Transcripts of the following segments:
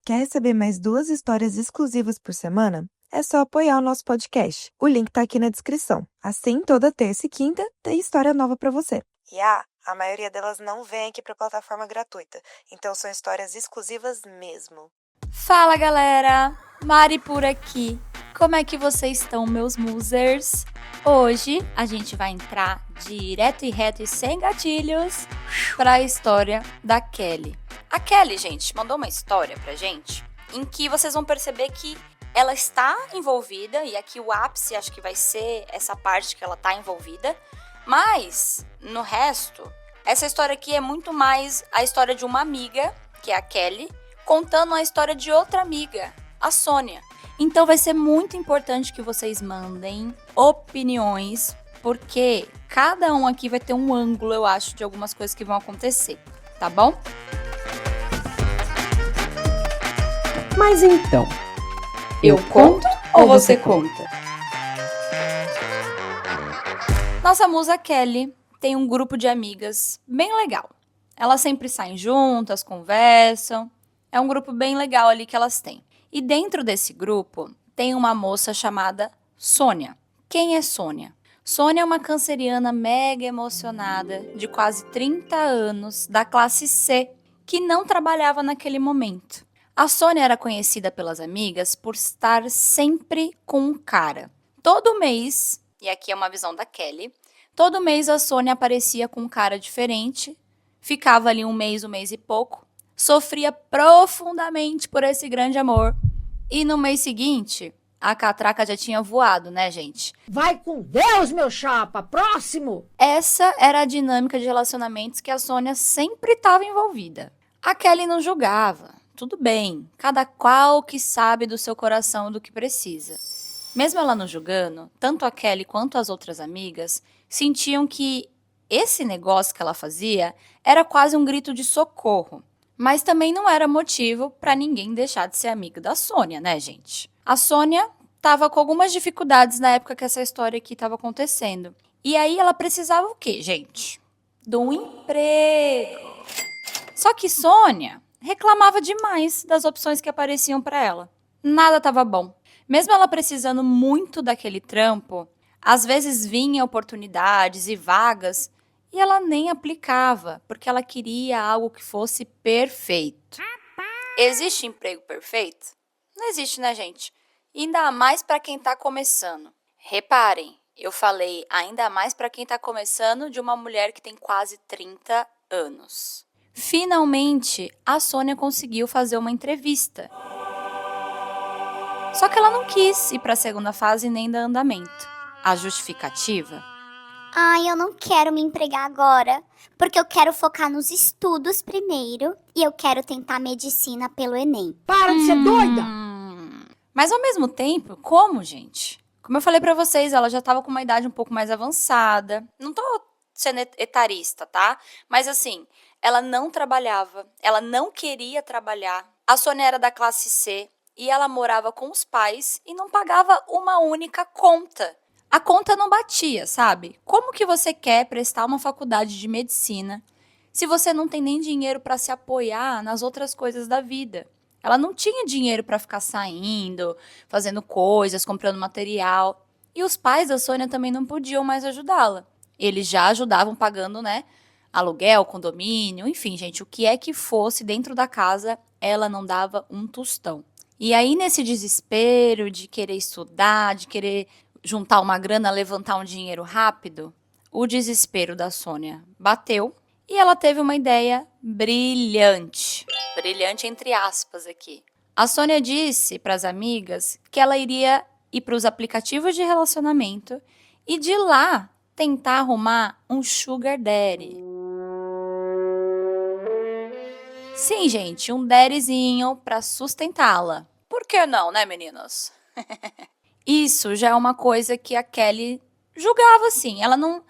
Quer receber mais 2 histórias exclusivas por semana? É só apoiar o nosso podcast. O link tá aqui na descrição. Assim, toda terça e quinta tem história nova pra você. E a maioria delas não vem aqui pra plataforma gratuita, então são histórias exclusivas mesmo. Fala galera, Mari por aqui. Como é que vocês estão, meus musers? Hoje a gente vai entrar direto e reto e sem gatilhos para a história da Kelly. A Kelly, gente, mandou uma história pra gente em que vocês vão perceber que ela está envolvida, e aqui o ápice acho que vai ser essa parte que ela tá envolvida, mas no resto, essa história aqui é muito mais a história de uma amiga, que é a Kelly, contando a história de outra amiga, a Sônia. Então vai ser muito importante que vocês mandem opiniões, porque cada um aqui vai ter um ângulo, eu acho, de algumas coisas que vão acontecer, tá bom? Mas então, eu conto ou você conta? Nossa musa Kelly tem um grupo de amigas bem legal. Elas sempre saem juntas, conversam. É um grupo bem legal ali que elas têm. E dentro desse grupo tem uma moça chamada Sônia. Quem é Sônia? Sônia é uma canceriana mega emocionada, de quase 30 anos, da classe C, que não trabalhava naquele momento. A Sônia era conhecida pelas amigas por estar sempre com um cara. Todo mês, e aqui é uma visão da Kelly, todo mês a Sônia aparecia com um cara diferente, ficava ali um mês e pouco, sofria profundamente por esse grande amor, e no mês seguinte, a catraca já tinha voado, né, gente? Vai com Deus, meu chapa! Próximo! Essa era a dinâmica de relacionamentos que a Sônia sempre estava envolvida. A Kelly não julgava. Tudo bem, cada qual que sabe do seu coração do que precisa. Mesmo ela não julgando, tanto a Kelly quanto as outras amigas sentiam que esse negócio que ela fazia era quase um grito de socorro. Mas também não era motivo para ninguém deixar de ser amigo da Sônia, né, gente? A Sônia estava com algumas dificuldades na época que essa história aqui estava acontecendo. E aí ela precisava o quê, gente? De um emprego. Só que Sônia reclamava demais das opções que apareciam para ela. Nada estava bom. Mesmo ela precisando muito daquele trampo, às vezes vinham oportunidades e vagas e ela nem aplicava, porque ela queria algo que fosse perfeito. Existe emprego perfeito? Não existe, né, gente? Ainda mais para quem está começando. Reparem, eu falei ainda mais para quem está começando de uma mulher que tem quase 30 anos. Finalmente, a Sônia conseguiu fazer uma entrevista. Só que ela não quis ir para a segunda fase nem dar andamento. A justificativa? Ai, eu não quero me empregar agora, porque eu quero focar nos estudos primeiro e eu quero tentar medicina pelo Enem. Para de ser doida! Mas ao mesmo tempo, como, gente? Como eu falei pra vocês, ela já tava com uma idade um pouco mais avançada. Não tô sendo etarista, tá? Mas assim, ela não trabalhava, ela não queria trabalhar. A Sônia era da classe C e ela morava com os pais e não pagava uma única conta. A conta não batia, sabe? Como que você quer prestar uma faculdade de medicina se você não tem nem dinheiro para se apoiar nas outras coisas da vida? Ela não tinha dinheiro para ficar saindo, fazendo coisas, comprando material. E os pais da Sônia também não podiam mais ajudá-la. Eles já ajudavam pagando, né, aluguel, condomínio, enfim, gente, o que é que fosse dentro da casa, ela não dava um tostão. E aí, nesse desespero de querer estudar, de querer juntar uma grana, levantar um dinheiro rápido, o desespero da Sônia bateu e ela teve uma ideia brilhante. Brilhante entre aspas aqui. A Sônia disse para as amigas que ela iria ir para os aplicativos de relacionamento e de lá tentar arrumar um sugar daddy. Sim, gente, um daddyzinho para sustentá-la. Por que não, né, meninas? Isso já é uma coisa que a Kelly julgava, assim. Ela não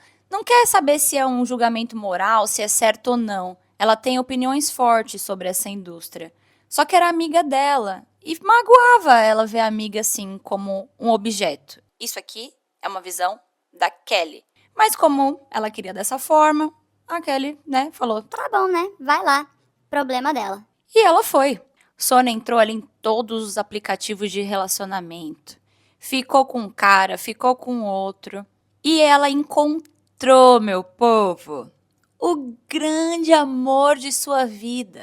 quer saber se é um julgamento moral, se é certo ou não. Ela tem opiniões fortes sobre essa indústria. Só que era amiga dela. E magoava ela ver a amiga assim como um objeto. Isso aqui é uma visão da Kelly. Mas como ela queria dessa forma, a Kelly, né, falou. Tá bom, né? Vai lá. Problema dela. E ela foi. Sônia entrou ali em todos os aplicativos de relacionamento. Ficou com um cara, ficou com outro. E ela encontrou, meu povo, o grande amor de sua vida.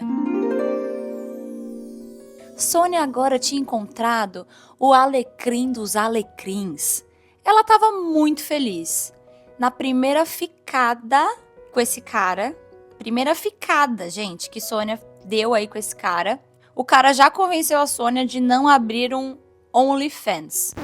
Sônia agora tinha encontrado o alecrim dos alecrins. Ela estava muito feliz. Na primeira ficada com esse cara, primeira ficada, gente, que Sônia deu aí com esse cara, o cara já convenceu a Sônia de não abrir um OnlyFans.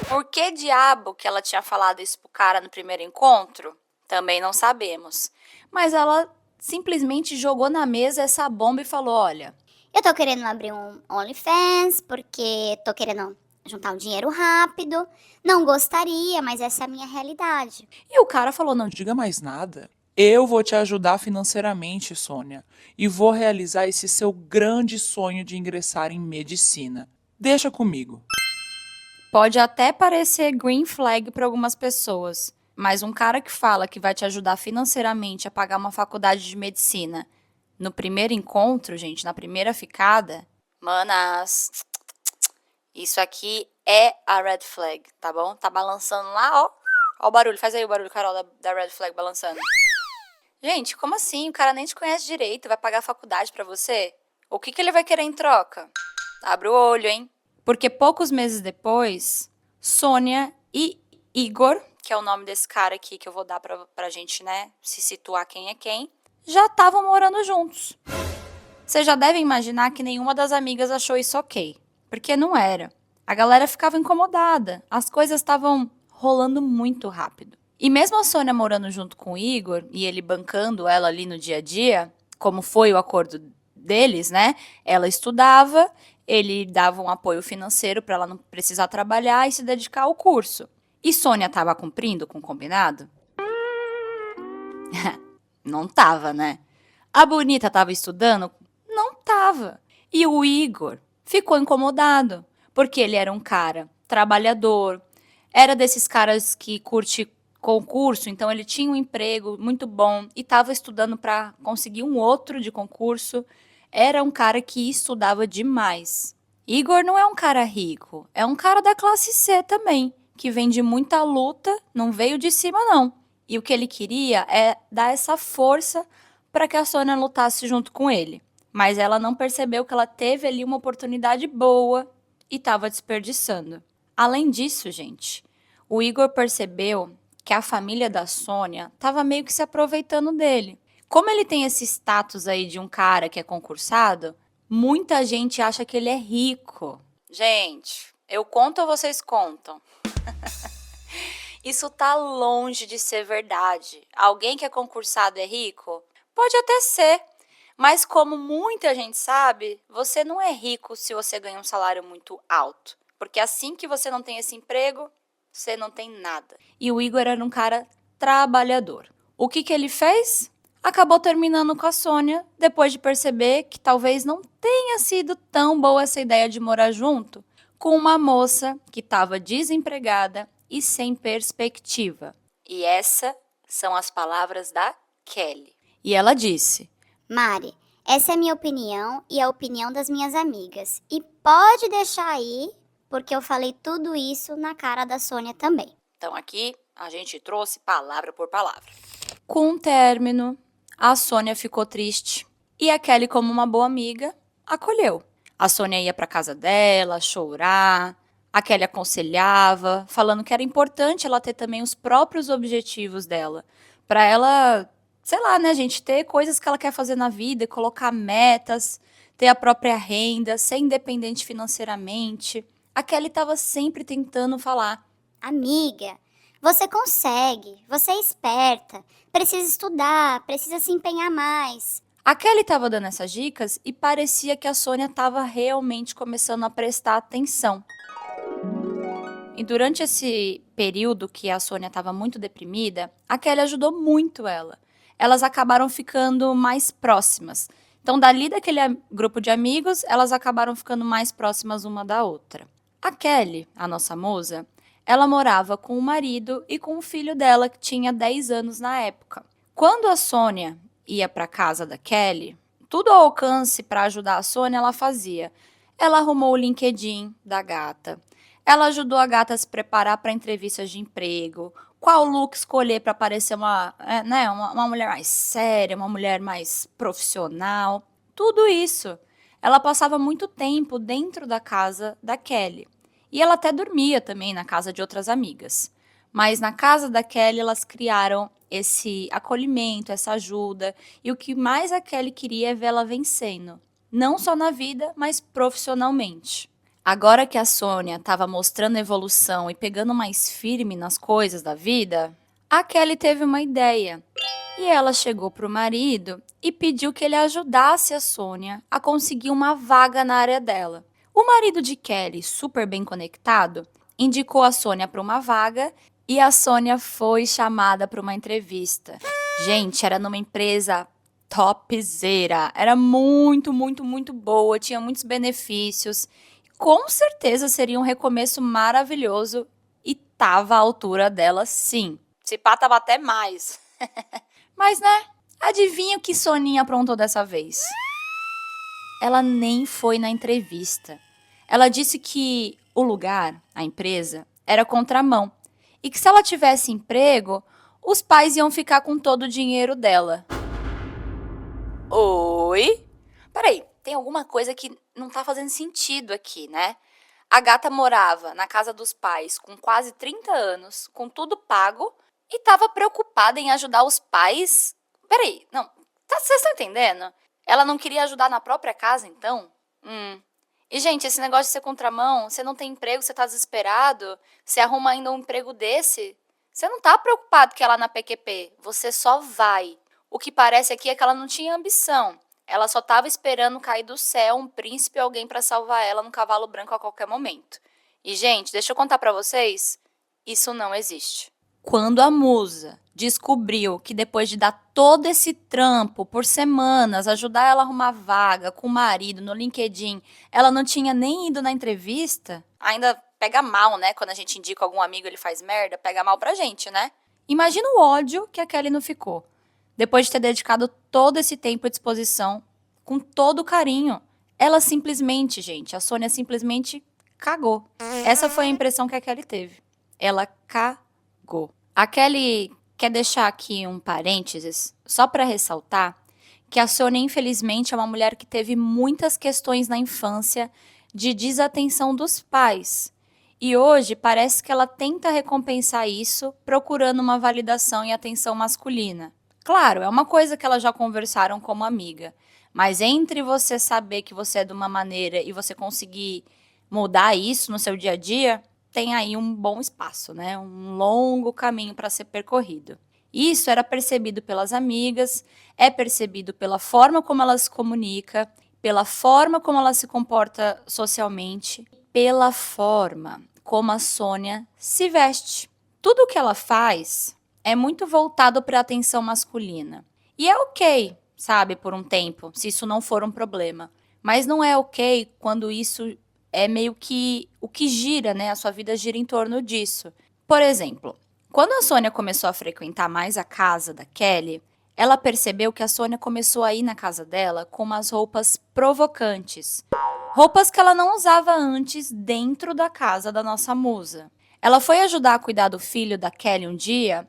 Por que diabo que ela tinha falado isso pro cara no primeiro encontro? Também não sabemos. Mas ela simplesmente jogou na mesa essa bomba e falou, olha, Eu tô querendo abrir um OnlyFans porque tô querendo juntar um dinheiro rápido. Não gostaria, mas essa é a minha realidade. e o cara falou, não, Diga mais nada. Eu vou te ajudar financeiramente, Sônia, e vou realizar esse seu grande sonho de ingressar em medicina. Deixa comigo. pode até parecer green flag para algumas pessoas, mas um cara que fala que vai te ajudar financeiramente a pagar uma faculdade de medicina no primeiro encontro, gente, na primeira ficada, manas, isso aqui é a red flag, tá bom? Tá balançando lá, ó. Ó o barulho, faz aí o barulho, Carol, da red flag balançando. Gente, como assim? O cara nem te conhece direito, vai pagar a faculdade pra você? O que ele vai querer em troca? Abre o olho, hein? Porque poucos meses depois, Sônia e Igor, que é o nome desse cara aqui que eu vou dar pra gente, né, se situar quem é quem, já estavam morando juntos. Vocês já devem imaginar que nenhuma das amigas achou isso ok, porque não era. A galera ficava incomodada, as coisas estavam rolando muito rápido. E mesmo a Sônia morando junto com o Igor e ele bancando ela ali no dia a dia, como foi o acordo deles, né? Ela estudava, ele dava um apoio financeiro para ela não precisar trabalhar e se dedicar ao curso. E Sônia estava cumprindo com o combinado? Não tava, né? A bonita tava estudando? Não tava. E o Igor ficou incomodado, porque ele era um cara trabalhador, era desses caras que curte concurso, então ele tinha um emprego muito bom e estava estudando para conseguir um outro de concurso. Era um cara que estudava demais. Igor não é um cara rico, é um cara da classe C também, que vem de muita luta, não veio de cima não. E o que ele queria é dar essa força para que a Sônia lutasse junto com ele. Mas ela não percebeu que ela teve ali uma oportunidade boa e estava desperdiçando. Além disso, gente, o Igor percebeu que a família da Sônia estava meio que se aproveitando dele. Como ele tem esse status aí de um cara que é concursado, muita gente acha que ele é rico. Gente, eu conto ou vocês contam? Isso tá longe de ser verdade. Alguém que é concursado é rico? Pode até ser. Mas como muita gente sabe, você não é rico se você ganha um salário muito alto. Porque assim que você não tem esse emprego, você não tem nada. E o Igor era um cara trabalhador. O que ele fez? Acabou terminando com a Sônia, depois de perceber que talvez não tenha sido tão boa essa ideia de morar junto com uma moça que estava desempregada e sem perspectiva. E essas são as palavras da Kelly. E ela disse: Mari, essa é a minha opinião e a opinião das minhas amigas. E pode deixar aí, porque eu falei tudo isso na cara da Sônia também. Então aqui a gente trouxe palavra por palavra. Com o término, a Sônia ficou triste e a Kelly, como uma boa amiga, acolheu. A Sônia ia para casa dela chorar, a Kelly aconselhava, falando que era importante ela ter também os próprios objetivos dela, para ela, sei lá, né, gente, ter coisas que ela quer fazer na vida, colocar metas, ter a própria renda, ser independente financeiramente. A Kelly estava sempre tentando falar: Amiga, você consegue, você é esperta, precisa estudar, precisa se empenhar mais. A Kelly estava dando essas dicas e parecia que a Sônia estava realmente começando a prestar atenção. E durante esse período que a Sônia estava muito deprimida, a Kelly ajudou muito ela. Elas acabaram ficando mais próximas. Então, dali daquele grupo de amigos, elas acabaram ficando mais próximas uma da outra. A Kelly, a nossa musa, ela morava com o marido e com o filho dela, que tinha 10 anos na época. Quando a Sônia ia para casa da Kelly, tudo ao alcance para ajudar a Sônia, ela fazia. Ela arrumou o LinkedIn da gata. Ela ajudou a gata a se preparar para entrevistas de emprego. Qual look escolher para parecer uma mulher mais séria, uma mulher mais profissional. Tudo isso. Ela passava muito tempo dentro da casa da Kelly. E ela até dormia também na casa de outras amigas. Mas na casa da Kelly, elas criaram esse acolhimento, essa ajuda. E o que mais a Kelly queria é vê-la vencendo. Não só na vida, mas profissionalmente. Agora que a Sônia estava mostrando evolução e pegando mais firme nas coisas da vida, a Kelly teve uma ideia. E ela chegou para o marido e pediu que ele ajudasse a Sônia a conseguir uma vaga na área dela. O marido de Kelly, super bem conectado, indicou a Sônia para uma vaga e a Sônia foi chamada para uma entrevista. Gente, era numa empresa topzera. Era muito, muito, muito boa, tinha muitos benefícios. Com certeza seria um recomeço maravilhoso e tava à altura dela, sim. Se pá, tava até mais. Mas, né? Adivinha o que Soninha aprontou dessa vez? Ela nem foi na entrevista. Ela disse que o lugar, a empresa, era contramão. E que se ela tivesse emprego, os pais iam ficar com todo o dinheiro dela. Oi? Peraí, tem alguma coisa que não tá fazendo sentido aqui, né? A gata morava na casa dos pais com quase 30 anos, com tudo pago, e tava preocupada em ajudar os pais. Peraí, não, vocês estão entendendo? Ela não queria ajudar na própria casa, então? E, gente, esse negócio de ser contramão, você não tem emprego, você tá desesperado, você arruma ainda um emprego desse, você não tá preocupado que ela na PQP, você só vai. O que parece aqui é que ela não tinha ambição. Ela só estava esperando cair do céu um príncipe ou alguém para salvar ela no cavalo branco a qualquer momento. E, gente, deixa eu contar para vocês, isso não existe. Quando a musa descobriu que depois de dar todo esse trampo por semanas, ajudar ela a arrumar vaga com o marido no LinkedIn, ela não tinha nem ido na entrevista, ainda pega mal, né? Quando a gente indica algum amigo e ele faz merda, pega mal pra gente, né? Imagina o ódio que a Kelly não ficou. Depois de ter dedicado todo esse tempo à disposição, com todo o carinho. Ela simplesmente, gente, a Sônia simplesmente cagou. Essa foi a impressão que a Kelly teve. Ela cagou. A Kelly quer deixar aqui um parênteses, só para ressaltar, que a Sônia, infelizmente, é uma mulher que teve muitas questões na infância de desatenção dos pais. E hoje parece que ela tenta recompensar isso procurando uma validação e atenção masculina. Claro, é uma coisa que elas já conversaram como amiga, mas entre você saber que você é de uma maneira e você conseguir mudar isso no seu dia a dia, tem aí um bom espaço, né? Um longo caminho para ser percorrido. Isso era percebido pelas amigas, é percebido pela forma como ela se comunica, pela forma como ela se comporta socialmente, pela forma como a Sônia se veste. Tudo o que ela faz é muito voltado para a atenção masculina. E é ok, sabe, por um tempo, se isso não for um problema. Mas não é ok quando isso é meio que o que gira, né? A sua vida gira em torno disso. Por exemplo, quando a Sônia começou a frequentar mais a casa da Kelly, ela percebeu que a Sônia começou a ir na casa dela com umas roupas provocantes. Roupas que ela não usava antes dentro da casa da nossa musa. Ela foi ajudar a cuidar do filho da Kelly um dia,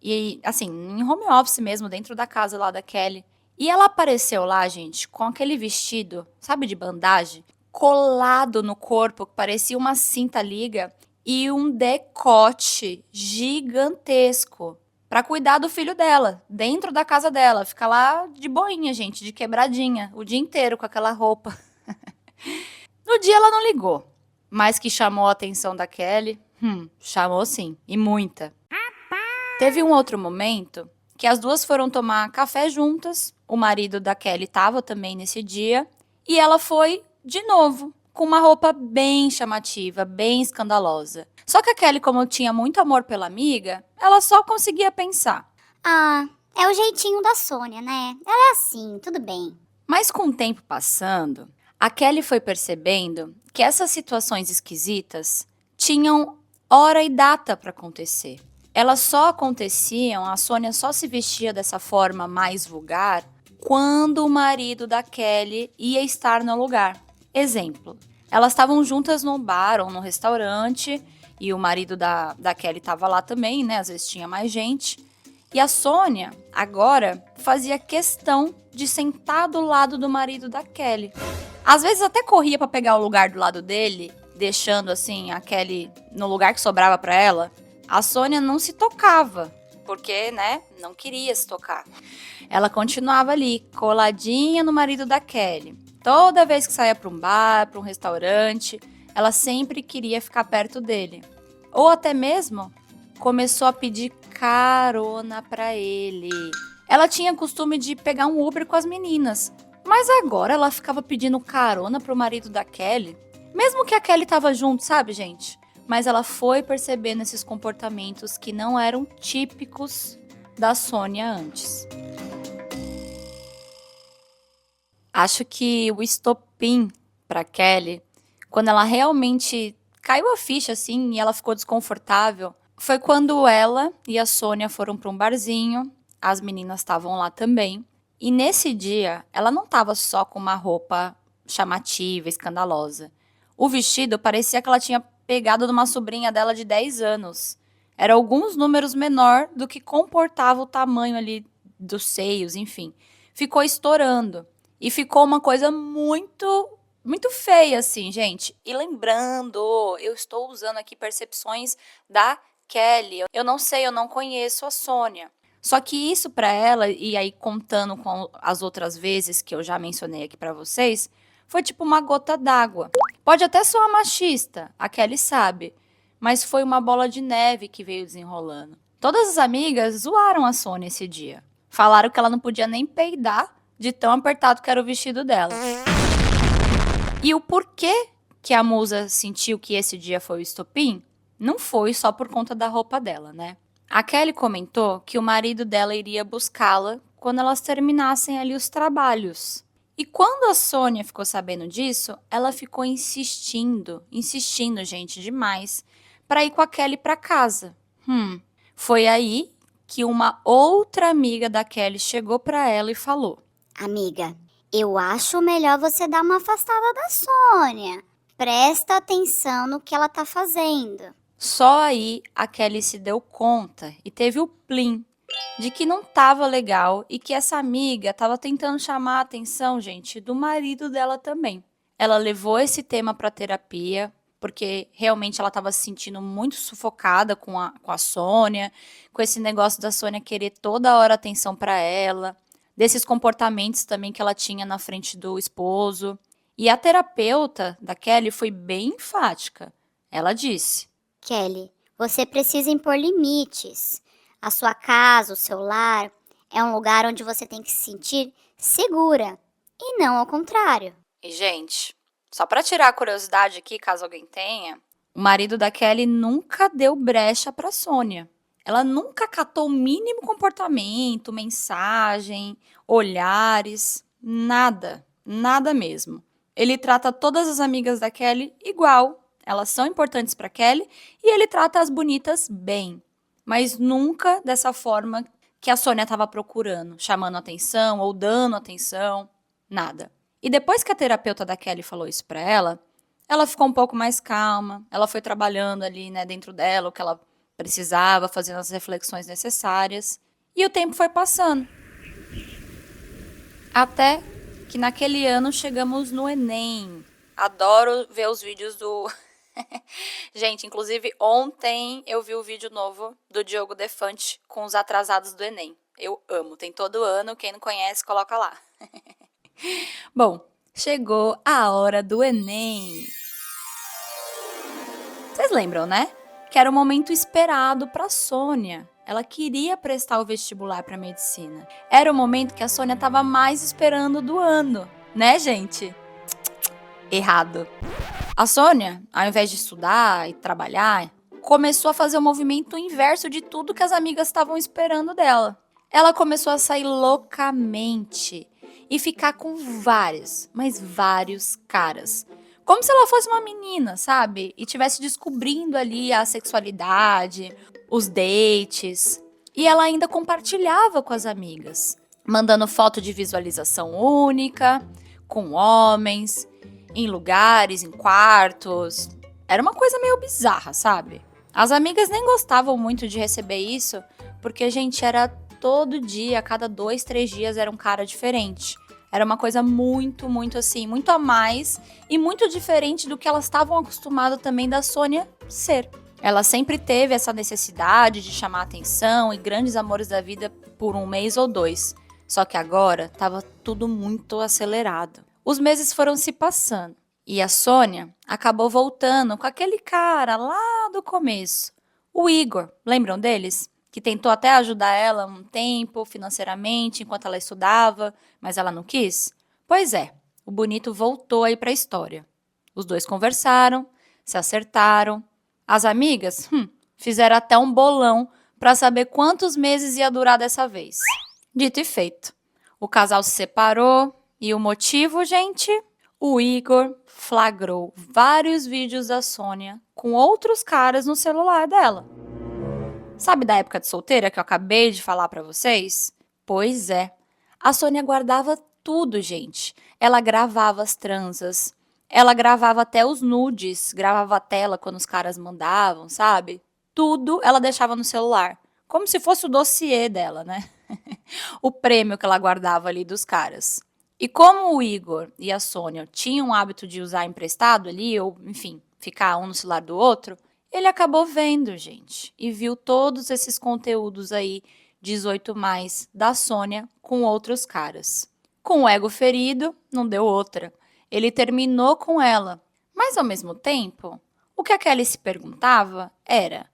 e assim, em home office mesmo, dentro da casa lá da Kelly. E ela apareceu lá, gente, com aquele vestido, sabe, de bandagem, colado no corpo, que parecia uma cinta liga, e um decote gigantesco para cuidar do filho dela, dentro da casa dela. Fica lá de boinha, gente, de quebradinha, o dia inteiro com aquela roupa. No dia ela não ligou, mas que chamou a atenção da Kelly, chamou sim, e muita. Teve um outro momento que as duas foram tomar café juntas, o marido da Kelly estava também nesse dia, e ela foi de novo, com uma roupa bem chamativa, bem escandalosa. Só que a Kelly, como tinha muito amor pela amiga, ela só conseguia pensar. Ah, é o jeitinho da Sônia, né? Ela é assim, tudo bem. Mas com o tempo passando, a Kelly foi percebendo que essas situações esquisitas tinham hora e data para acontecer. Elas só aconteciam, a Sônia só se vestia dessa forma mais vulgar quando o marido da Kelly ia estar no lugar. Exemplo, elas estavam juntas no bar ou no restaurante e o marido da Kelly estava lá também, né? Às vezes tinha mais gente. E a Sônia, agora, fazia questão de sentar do lado do marido da Kelly. Às vezes até corria para pegar o lugar do lado dele, deixando assim a Kelly no lugar que sobrava para ela. A Sônia não se tocava, porque, né, não queria se tocar. Ela continuava ali, coladinha no marido da Kelly. Toda vez que saía para um bar, para um restaurante, ela sempre queria ficar perto dele. Ou até mesmo começou a pedir carona para ele. Ela tinha costume de pegar um Uber com as meninas, mas agora ela ficava pedindo carona pro marido da Kelly. Mesmo que a Kelly tava junto, sabe, gente? Mas ela foi percebendo esses comportamentos que não eram típicos da Sônia antes. Acho que o estopim para Kelly, quando ela realmente caiu a ficha assim e ela ficou desconfortável, foi quando ela e a Sônia foram para um barzinho, as meninas estavam lá também, e nesse dia ela não estava só com uma roupa chamativa, escandalosa. O vestido parecia que ela tinha pegado de uma sobrinha dela de 10 anos. Era alguns números menor do que comportava o tamanho ali dos seios, enfim. Ficou estourando. E ficou uma coisa muito, muito feia, assim, gente. E lembrando, eu estou usando aqui percepções da Kelly. Eu não sei, eu não conheço a Sônia. Só que isso para ela, e aí contando com as outras vezes que eu já mencionei aqui para vocês, foi tipo uma gota d'água. Pode até soar machista, a Kelly sabe, mas foi uma bola de neve que veio desenrolando. Todas as amigas zoaram a Sônia esse dia. Falaram que ela não podia nem peidar de tão apertado que era o vestido dela. E o porquê que a musa sentiu que esse dia foi o estopim, não foi só por conta da roupa dela, né? A Kelly comentou que o marido dela iria buscá-la quando elas terminassem ali os trabalhos. E quando a Sônia ficou sabendo disso, ela ficou insistindo, gente, demais, para ir com a Kelly para casa. Foi aí que uma outra amiga da Kelly chegou para ela e falou: Amiga, eu acho melhor você dar uma afastada da Sônia. Presta atenção no que ela tá fazendo. Só aí a Kelly se deu conta e teve o plim de que não tava legal e que essa amiga tava tentando chamar a atenção, gente, do marido dela também. Ela levou esse tema pra terapia, porque realmente ela tava se sentindo muito sufocada com a Sônia, com esse negócio da Sônia querer toda hora atenção pra ela, desses comportamentos também que ela tinha na frente do esposo. E a terapeuta da Kelly foi bem enfática. Ela disse: Kelly, você precisa impor limites. A sua casa, o seu lar, é um lugar onde você tem que se sentir segura, e não ao contrário. E, gente, só pra tirar a curiosidade aqui, caso alguém tenha, o marido da Kelly nunca deu brecha pra Sônia. Ela nunca catou o mínimo comportamento, mensagem, olhares, nada, nada mesmo. Ele trata todas as amigas da Kelly igual. Elas são importantes para Kelly e ele trata as bonitas bem, mas nunca dessa forma que a Sônia estava procurando, chamando atenção ou dando atenção, nada. E depois que a terapeuta da Kelly falou isso para ela ficou um pouco mais calma, ela foi trabalhando ali, né, dentro dela o que ela precisava, fazendo as reflexões necessárias, e o tempo foi passando. Até que naquele ano chegamos no Enem. Adoro ver os vídeos do... Gente, inclusive ontem eu vi o vídeo novo do Diogo Defante com os atrasados do Enem. Eu amo, tem todo ano, quem não conhece, coloca lá. Bom, chegou a hora do Enem. Vocês lembram, né? Que era o momento esperado para Sônia. Ela queria prestar o vestibular para medicina. Era o momento que a Sônia estava mais esperando do ano, né, gente? Errado. A Sônia, ao invés de estudar e trabalhar, começou a fazer o movimento inverso de tudo que as amigas estavam esperando dela. Ela começou a sair loucamente e ficar com vários, mas vários caras. Como se ela fosse uma menina, sabe? E tivesse descobrindo ali a sexualidade, os dates. E ela ainda compartilhava com as amigas. mandando foto de visualização única, com homens, em lugares, em quartos. Era uma coisa meio bizarra, sabe? As amigas nem gostavam muito de receber isso, porque, gente, era todo dia, a cada 2, 3 dias era um cara diferente. Era uma coisa muito, muito assim, muito a mais e muito diferente do que elas estavam acostumadas também da Sônia ser. Ela sempre teve essa necessidade de chamar atenção e grandes amores da vida por 1 mês ou 2. Só que agora estava tudo muito acelerado. Os meses foram se passando e a Sônia acabou voltando com aquele cara lá do começo, o Igor. Lembram deles? Que tentou até ajudar ela um tempo financeiramente enquanto ela estudava, mas ela não quis? Pois é, o bonito voltou aí para a história. Os dois conversaram, se acertaram. As amigas fizeram até um bolão para saber quantos meses ia durar dessa vez. Dito e feito. O casal se separou e o motivo, gente? O Igor flagrou vários vídeos da Sônia com outros caras no celular dela. Sabe da época de solteira que eu acabei de falar pra vocês? Pois é. A Sônia guardava tudo, gente. Ela gravava as transas. Ela gravava até os nudes. Gravava a tela quando os caras mandavam, sabe? Tudo ela deixava no celular. Como se fosse o dossiê dela, né? O prêmio que ela guardava ali dos caras. E como o Igor e a Sônia tinham o hábito de usar emprestado ali, ou enfim, ficar um no celular do outro, ele acabou vendo, gente, e viu todos esses conteúdos aí, 18+, da Sônia com outros caras. Com o ego ferido, não deu outra. Ele terminou com ela. Mas, ao mesmo tempo, o que a Kelly se perguntava era: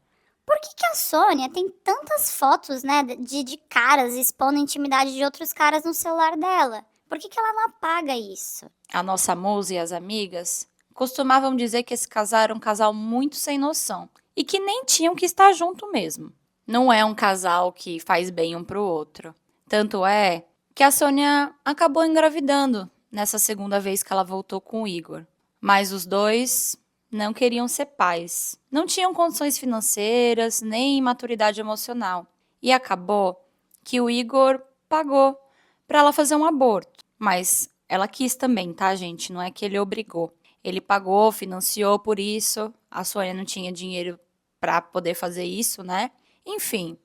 Por que a Sônia tem tantas fotos, né, de caras expondo a intimidade de outros caras no celular dela? Por que ela não apaga isso? a nossa musa e as amigas costumavam dizer que esse casal era um casal muito sem noção e que nem tinham que estar junto mesmo. Não é um casal que faz bem um pro outro. Tanto é que a Sônia acabou engravidando nessa segunda vez que ela voltou com o Igor. Mas os dois não queriam ser pais. Não tinham condições financeiras nem maturidade emocional. E acabou que o Igor pagou para ela fazer um aborto. Mas ela quis também, tá, gente? Não é que ele obrigou. Ele pagou, financiou por isso. A Sônia não tinha dinheiro para poder fazer isso, né? Enfim,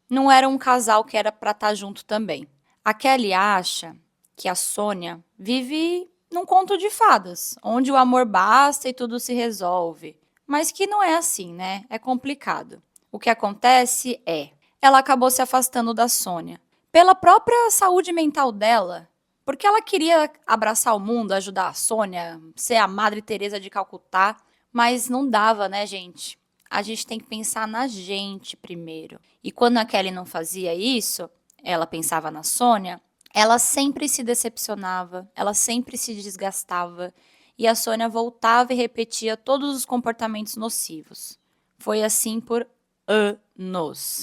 não era um casal que era para estar junto também. A Kelly acha que a Sônia vive num conto de fadas, onde o amor basta e tudo se resolve. Mas que não é assim, né? É complicado. O que acontece é, ela acabou se afastando da Sônia. Pela própria saúde mental dela, porque ela queria abraçar o mundo, ajudar a Sônia, ser a Madre Teresa de Calcutá, mas não dava, né, gente? A gente tem que pensar na gente primeiro. E quando a Kelly não fazia isso, ela pensava na Sônia, ela sempre se decepcionava, ela sempre se desgastava e a Sônia voltava e repetia todos os comportamentos nocivos. Foi assim por anos.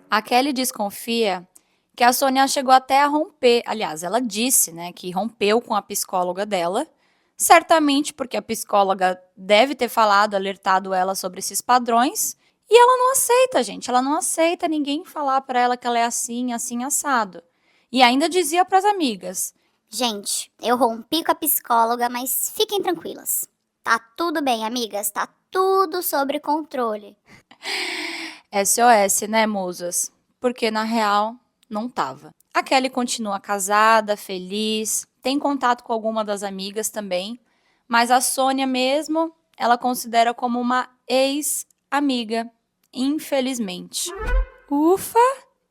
A Kelly desconfia que a Sônia chegou até a romper. Aliás, ela disse, né, que rompeu com a psicóloga dela, certamente porque a psicóloga deve ter falado, alertado ela sobre esses padrões, e ela não aceita, gente. Ela não aceita ninguém falar para ela que ela é assim, assim, assado. E ainda dizia para as amigas: Gente, eu rompi com a psicóloga, mas fiquem tranquilas. Tá tudo bem, amigas, tá tudo sob controle. SOS, né, musas? Porque na real não tava. A Kelly continua casada, feliz, tem contato com alguma das amigas também, mas a Sônia mesmo, ela considera como uma ex-amiga, infelizmente. Ufa!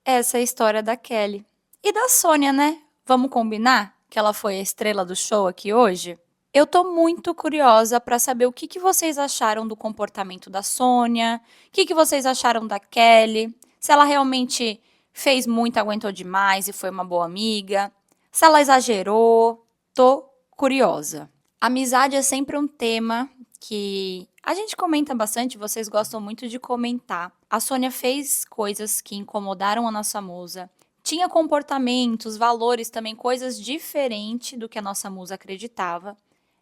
Essa é a história da Kelly. E da Sônia, né? Vamos combinar que ela foi a estrela do show aqui hoje? Eu tô muito curiosa para saber o que vocês acharam do comportamento da Sônia, o que vocês acharam da Kelly, se ela realmente fez muito, aguentou demais e foi uma boa amiga, se ela exagerou. Tô curiosa. Amizade é sempre um tema que a gente comenta bastante, vocês gostam muito de comentar. A Sônia fez coisas que incomodaram a nossa musa, tinha comportamentos, valores também, coisas diferentes do que a nossa musa acreditava.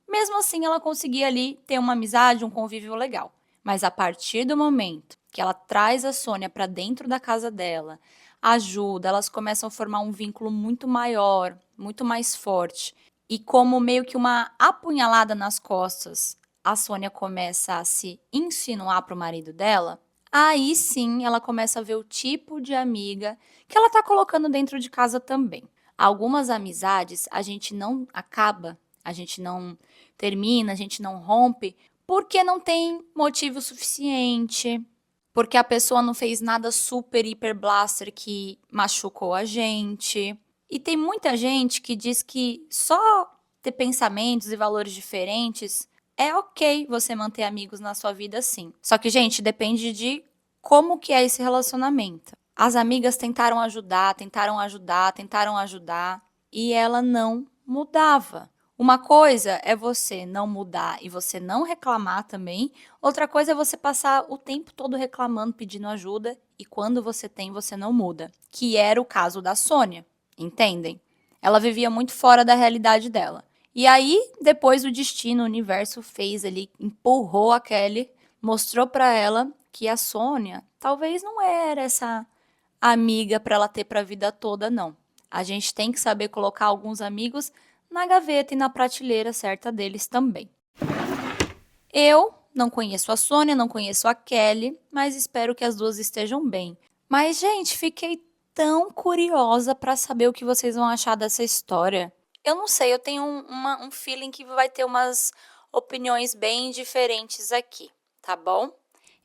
Mesmo assim, ela conseguia ali ter uma amizade, um convívio legal. Mas a partir do momento que ela traz a Sônia para dentro da casa dela, ajuda, elas começam a formar um vínculo muito maior, muito mais forte. E como meio que uma apunhalada nas costas, a Sônia começa a se insinuar pro marido dela, aí sim ela começa a ver o tipo de amiga que ela tá colocando dentro de casa também. Algumas amizades a gente não acaba, a gente não termina, a gente não rompe, porque não tem motivo suficiente, porque a pessoa não fez nada super hiper blaster que machucou a gente. E tem muita gente que diz que só ter pensamentos e valores diferentes é ok você manter amigos na sua vida sim. Só que, gente, depende de como que é esse relacionamento. As amigas tentaram ajudar e ela não mudava. Uma coisa é você não mudar e você não reclamar também. Outra coisa é você passar o tempo todo reclamando, pedindo ajuda e quando você tem, você não muda. Que era o caso da Sônia, entendem? Ela vivia muito fora da realidade dela. E aí, depois o destino, o universo fez ali, empurrou a Kelly, mostrou pra ela que a Sônia talvez não era essa amiga pra ela ter pra vida toda, não. A gente tem que saber colocar alguns amigos na gaveta e na prateleira certa deles também. Eu não conheço a Sônia, não conheço a Kelly, mas espero que as duas estejam bem. Mas, gente, fiquei tão curiosa para saber o que vocês vão achar dessa história. Eu não sei, eu tenho um feeling que vai ter umas opiniões bem diferentes aqui, tá bom?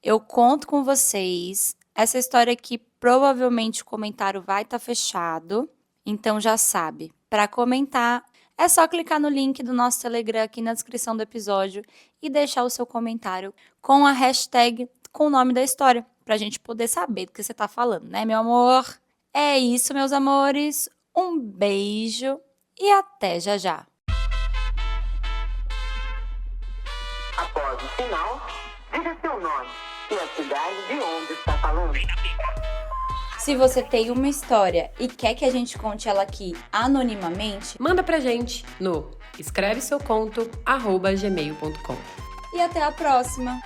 Eu conto com vocês. Essa história aqui, provavelmente o comentário vai estar fechado. Então já sabe, para comentar, é só clicar no link do nosso Telegram aqui na descrição do episódio e deixar o seu comentário com a hashtag com o nome da história, pra gente poder saber do que você tá falando, né, meu amor? É isso, meus amores. Um beijo e até já já. Após o sinal, diga seu nome e a cidade de onde está falando. Se você tem uma história e quer que a gente conte ela aqui anonimamente, Manda pra gente no escreveseuconto@gmail.com. e até a próxima!